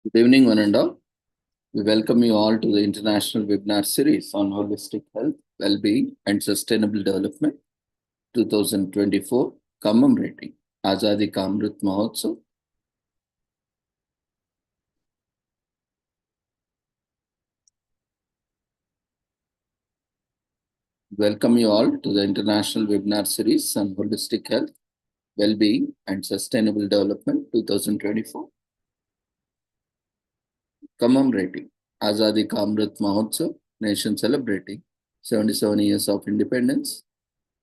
Good evening, one and all. We welcome you all to the international webinar series on holistic health, well-being, and sustainable development 2024, commemorating Azadi Ka Amrit Mahotsav. Welcome you all to the international webinar series on holistic health, well-being, and sustainable development 2024, commemorating Azadi Ka Amrit Mahotsav, nation celebrating 77 years of independence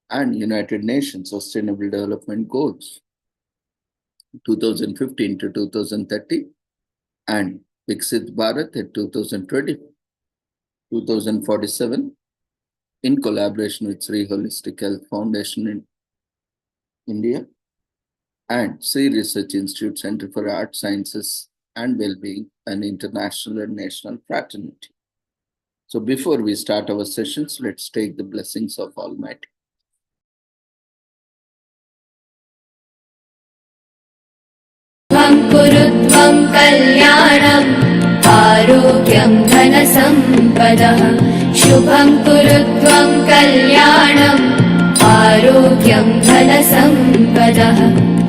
and United Nations Sustainable Development Goals 2015 to 2030 and Viksit Bharat at 2047 in collaboration with Sri Holistic Health Foundation in India and Sri Research Institute Center for Art Sciences and Wellbeing and International and National Fraternity. So before we start our sessions, let's take the blessings of Almighty. कुरुत्वं कल्याणम् आरोग्यं धनसम्पदः शुभं कुरुत्वं कल्याणम् आरोग्यं धनसम्पदः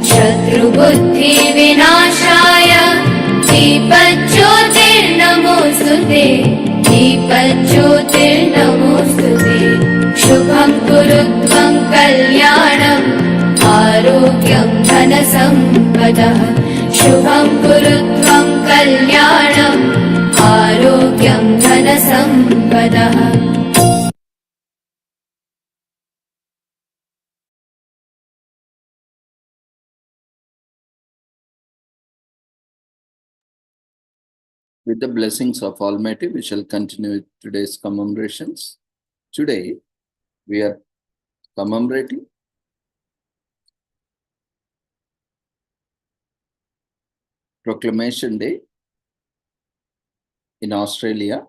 शत्रुबुद्धिविनाशाय दीपज्योतिर्नमोऽस्तुते दीपज्योतिर्नमोऽस्तुते शुभं कुरुत्वं कल्याणम् आरोग्यं धनसम्पदः शुभं कुरुत्वं कल्याणम् आरोग्यं धनसम्पदः With the blessings of Almighty, we shall continue with today's commemorations. Today, we are commemorating Proclamation Day in Australia,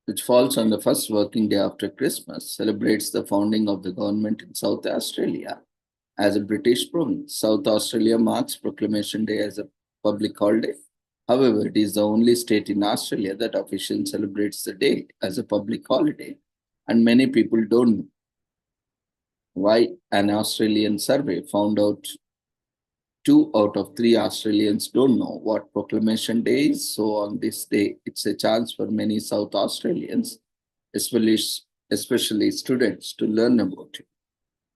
which falls on the first working day after Christmas, celebrates the founding of the government in South Australia as a British province. South Australia marks Proclamation Day as a public holiday. However, it is the only state in Australia that officially celebrates the day as a public holiday, and many people don't know why. An Australian survey found out 2 out of 3 Australians don't know what Proclamation Day is. So on this day, it's a chance for many South Australians, especially students, to learn about it.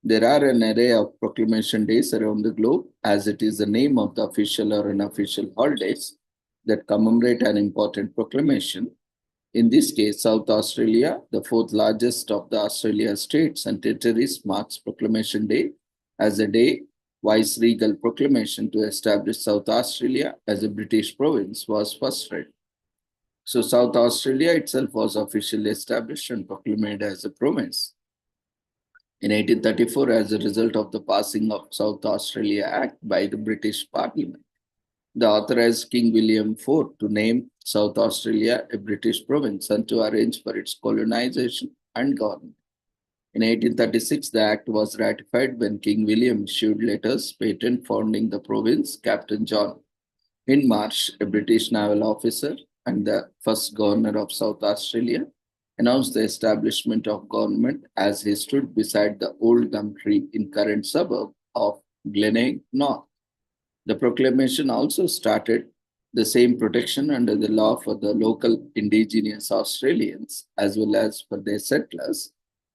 There are an array of Proclamation Days around the globe, as it is the name of the official or unofficial holidays that commemorate an important proclamation. In this case, South Australia, the fourth largest of the Australia states and territories, marks Proclamation Day as a day. Viceregal proclamation to establish South Australia as a British province was first read. So South Australia itself was officially established and proclaimed as a province in 1834 as a result of the passing of South Australia Act by the British Parliament. The authorized King William IV to name South Australia a British province and to arrange for its colonization and government. In 1836, the act was ratified when King William issued letters patent founding the province, Captain John. In March, a British naval officer and the first governor of South Australia announced the establishment of government as he stood beside the old gum tree in current suburb of Glenelg North. The proclamation also started the same protection under the law for the local indigenous Australians as well as for their settlers.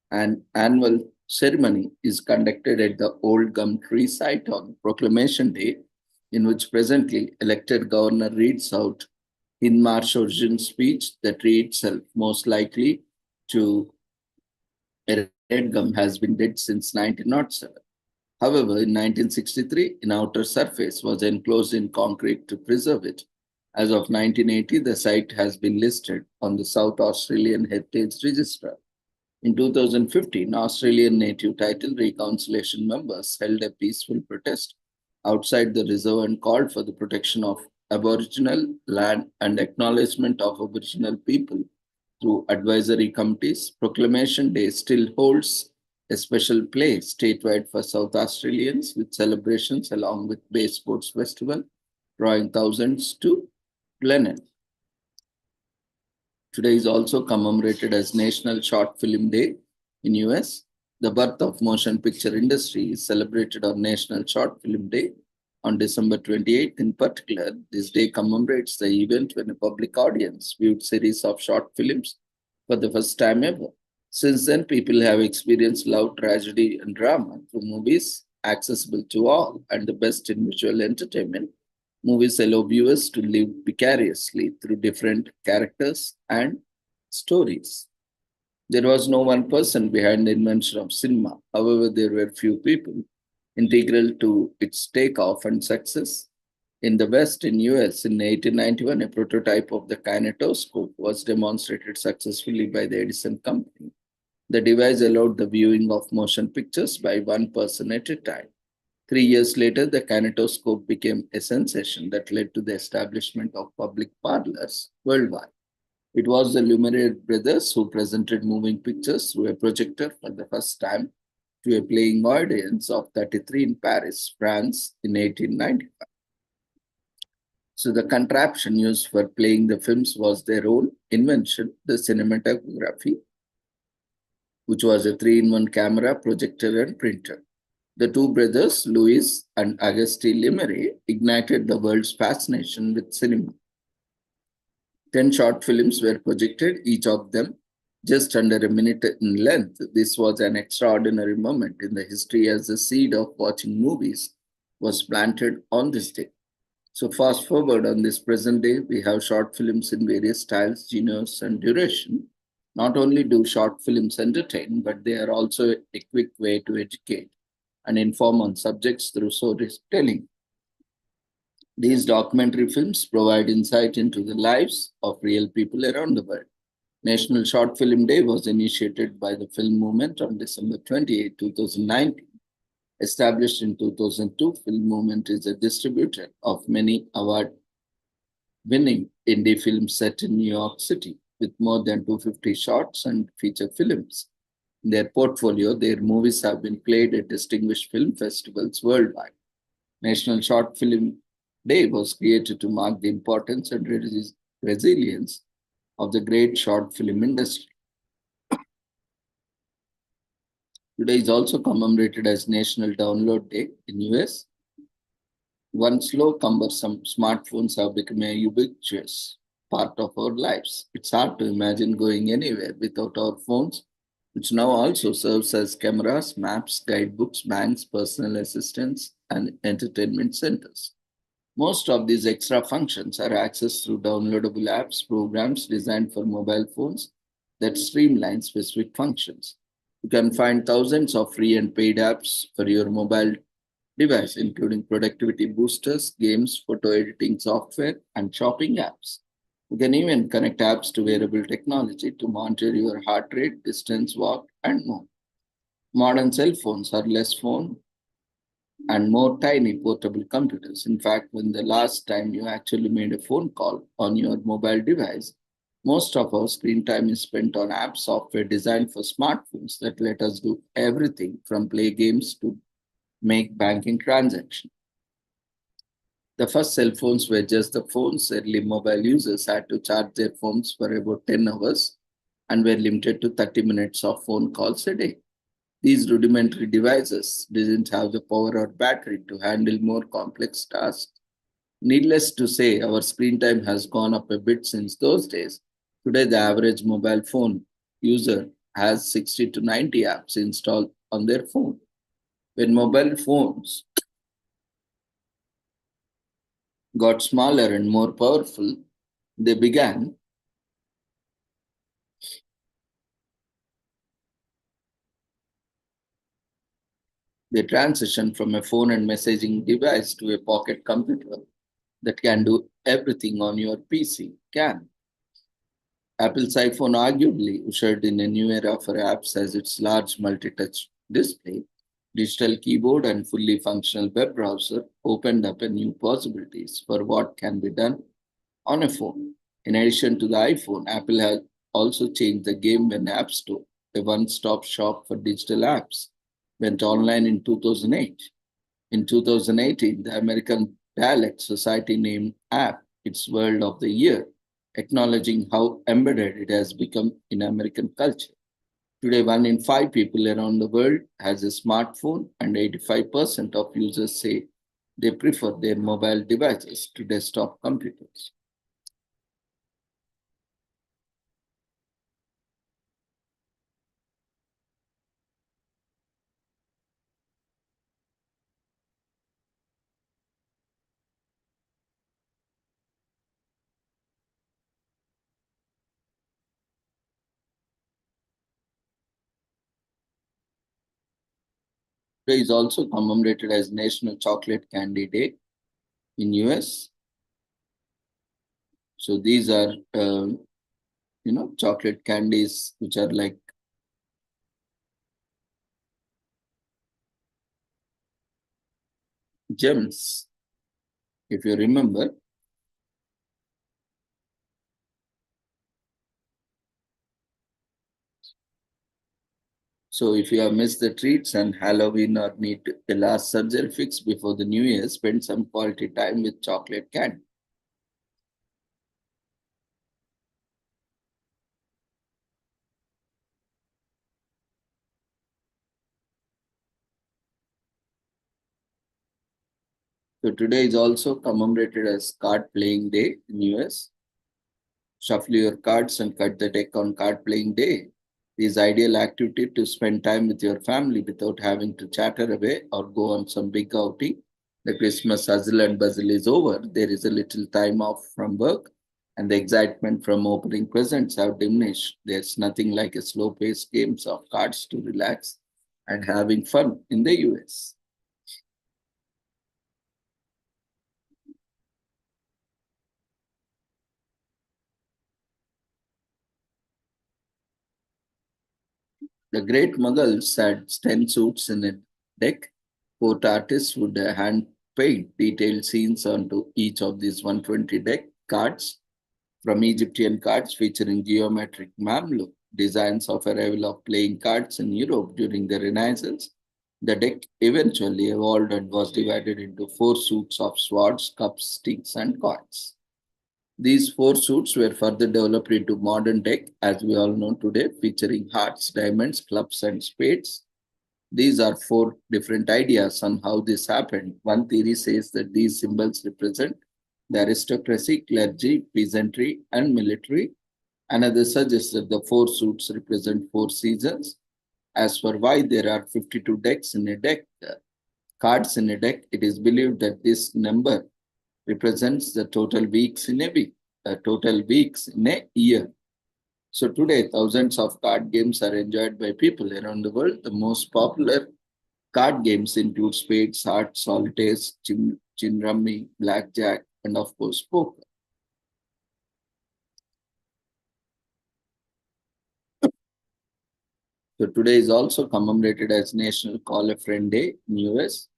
An annual ceremony is conducted at the old gum tree site on Proclamation Day, in which presently elected governor reads out in March origin speech. The tree itself, most likely to a red gum, has been dead since 1907. However, in 1963, an outer surface was enclosed in concrete to preserve it. As of 1980, the site has been listed on the South Australian Heritage Register. In 2015, Australian Native Title Reconciliation members held a peaceful protest outside the reserve and called for the protection of Aboriginal land and acknowledgement of Aboriginal people through advisory committees. Proclamation Day still holds a special place statewide for South Australians with celebrations along with Bay Sports Festival drawing thousands to Glenelg. Today is also commemorated as National Short Film Day in US. The birth of motion picture industry is celebrated on National Short Film Day on December 28th. In particular, this day commemorates the event when a public audience viewed series of short films for the first time ever. Since then, people have experienced love, tragedy, and drama through movies accessible to all and the best in visual entertainment. Movies allow viewers to live vicariously through different characters and stories. There was no one person behind the invention of cinema. However, there were few people integral to its takeoff and success. In the West, in US, in 1891, a prototype of the kinetoscope was demonstrated successfully by the Edison Company. The device allowed the viewing of motion pictures by one person at a time. 3 years later, the kinetoscope became a sensation that led to the establishment of public parlors worldwide. It was the Lumiere brothers who presented moving pictures through a projector for the first time to a playing audience of 33 in Paris, France in 1895. So the contraption used for playing the films was their own invention, the cinematography, which was a 3-in-1 camera, projector, and printer. The two brothers, Louis and Auguste Lumiere, ignited the world's fascination with cinema. 10 short films were projected, each of them just under a minute in length. This was an extraordinary moment in the history as the seed of watching movies was planted on this day. So fast forward on this present day, we have short films in various styles, genres, and duration. Not only do short films entertain, but they are also a quick way to educate and inform on subjects through storytelling. These documentary films provide insight into the lives of real people around the world. National Short Film Day was initiated by the film movement on December 28, 2019. Established in 2002, Film Movement is a distributor of many award-winning indie films set in New York City, with more than 250 shorts and feature films. In their portfolio, their movies have been played at distinguished film festivals worldwide. National Short Film Day was created to mark the importance and resilience of the great short film industry. Today is also commemorated as National Download Day in US. Once slow, cumbersome smartphones have become a ubiquitous part of our lives. It's hard to imagine going anywhere without our phones, which now also serves as cameras, maps, guidebooks, banks, personal assistants, and entertainment centers. Most of these extra functions are accessed through downloadable apps, programs designed for mobile phones that streamline specific functions. You can find thousands of free and paid apps for your mobile device, including productivity boosters, games, photo editing software, and shopping apps. You can even connect apps to wearable technology to monitor your heart rate, distance walked, and more. Modern cell phones are less phone and more tiny portable computers. In fact, when the last time you actually made a phone call on your mobile device, most of our screen time is spent on apps, software designed for smartphones that let us do everything from play games to make banking transactions. The first cell phones were just the phones. Early mobile users had to charge their phones for about 10 hours and were limited to 30 minutes of phone calls a day. These rudimentary devices didn't have the power or battery to handle more complex tasks. Needless to say, our screen time has gone up a bit since those days. Today, the average mobile phone user has 60 to 90 apps installed on their phone. When mobile phones got smaller and more powerful, they began the transition from a phone and messaging device to a pocket computer that can do everything on your PC can. Apple's iPhone arguably ushered in a new era for apps as its large multi-touch display, digital keyboard, and fully functional web browser opened up a new possibilities for what can be done on a phone. In addition to the iPhone, Apple has also changed the game when App Store, a one-stop shop for digital apps, went online in 2008. In 2018, the American Dialect Society named app its World of the Year, acknowledging how embedded it has become in American culture. Today, 1 in 5 people around the world has a smartphone, and 85% of users say they prefer their mobile devices to desktop computers. Today is also commemorated as National Chocolate Candy Day in US. So these are, chocolate candies which are like gems, if you remember. So if you have missed the treats and Halloween or need the last surgery fix before the new year, spend some quality time with chocolate candy. So today is also commemorated as Card Playing Day in US. Shuffle your cards and cut the deck on card playing day. This ideal activity to spend time with your family without having to chatter away or go on some big outing. The Christmas hustle and bustle is over. There is a little time off from work, and the excitement from opening presents have diminished. There's nothing like a slow-paced games of cards to relax and having fun in the US. The great Mughals had 10 suits in a deck. Court artists would hand paint detailed scenes onto each of these 120 deck cards, from Egyptian cards featuring geometric Mamluk designs of arrival of playing cards in Europe during the Renaissance. The deck eventually evolved and was divided into 4 suits of swords, cups, sticks, and coins. These 4 suits were further developed into modern deck, as we all know today, featuring hearts, diamonds, clubs, and spades. These are 4 different ideas on how this happened. One theory says that these symbols represent the aristocracy, clergy, peasantry, and military. Another suggests that the 4 suits represent 4 seasons. As for why there are 52 decks in a deck, cards in a deck, it is believed that this number represents the total weeks in a week, total weeks in a year. So today, thousands of card games are enjoyed by people around the world. The most popular card games include spades, hearts, solitaires, chin rummy, blackjack, and of course poker. So today is also commemorated as National Call a Friend Day in US.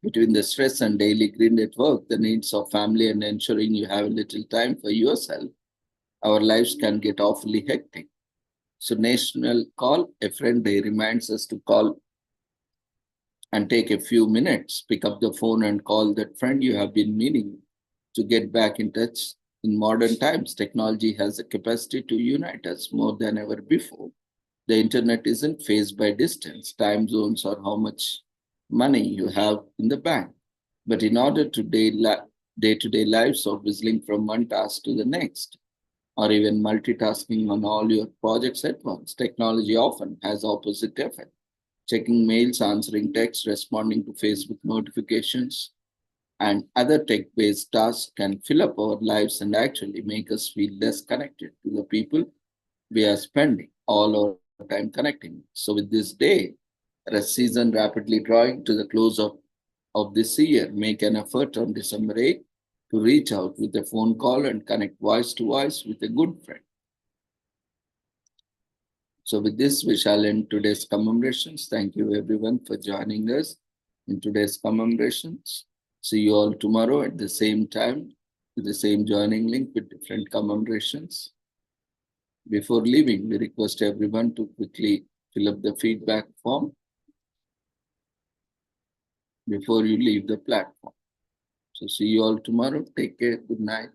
Between the stress and daily grind at work, the needs of family, and ensuring you have a little time for yourself, our lives can get awfully hectic. So National Call a Friend Day reminds us to call and take a few minutes, pick up the phone and call that friend you have been meaning to get back in touch. In modern times, technology has the capacity to unite us more than ever before. The internet isn't phased by distance, time zones, or how much money you have in the bank. But in order to day-to-day lives of whistling from one task to the next, or even multitasking on all your projects at once, technology often has opposite effect. Checking mails, answering texts, responding to Facebook notifications, and other tech-based tasks can fill up our lives and actually make us feel less connected to the people we are spending all our time connecting. So with this day, a season rapidly drawing to the close of this year, make an effort on December 8th to reach out with a phone call and connect voice to voice with a good friend. So with this, we shall end today's commemorations. Thank you everyone for joining us in today's commemorations. See you all tomorrow at the same time with the same joining link with different commemorations. Before leaving, we request everyone to quickly fill up the feedback form. before you leave the platform. So see you all tomorrow. Take care. Good night.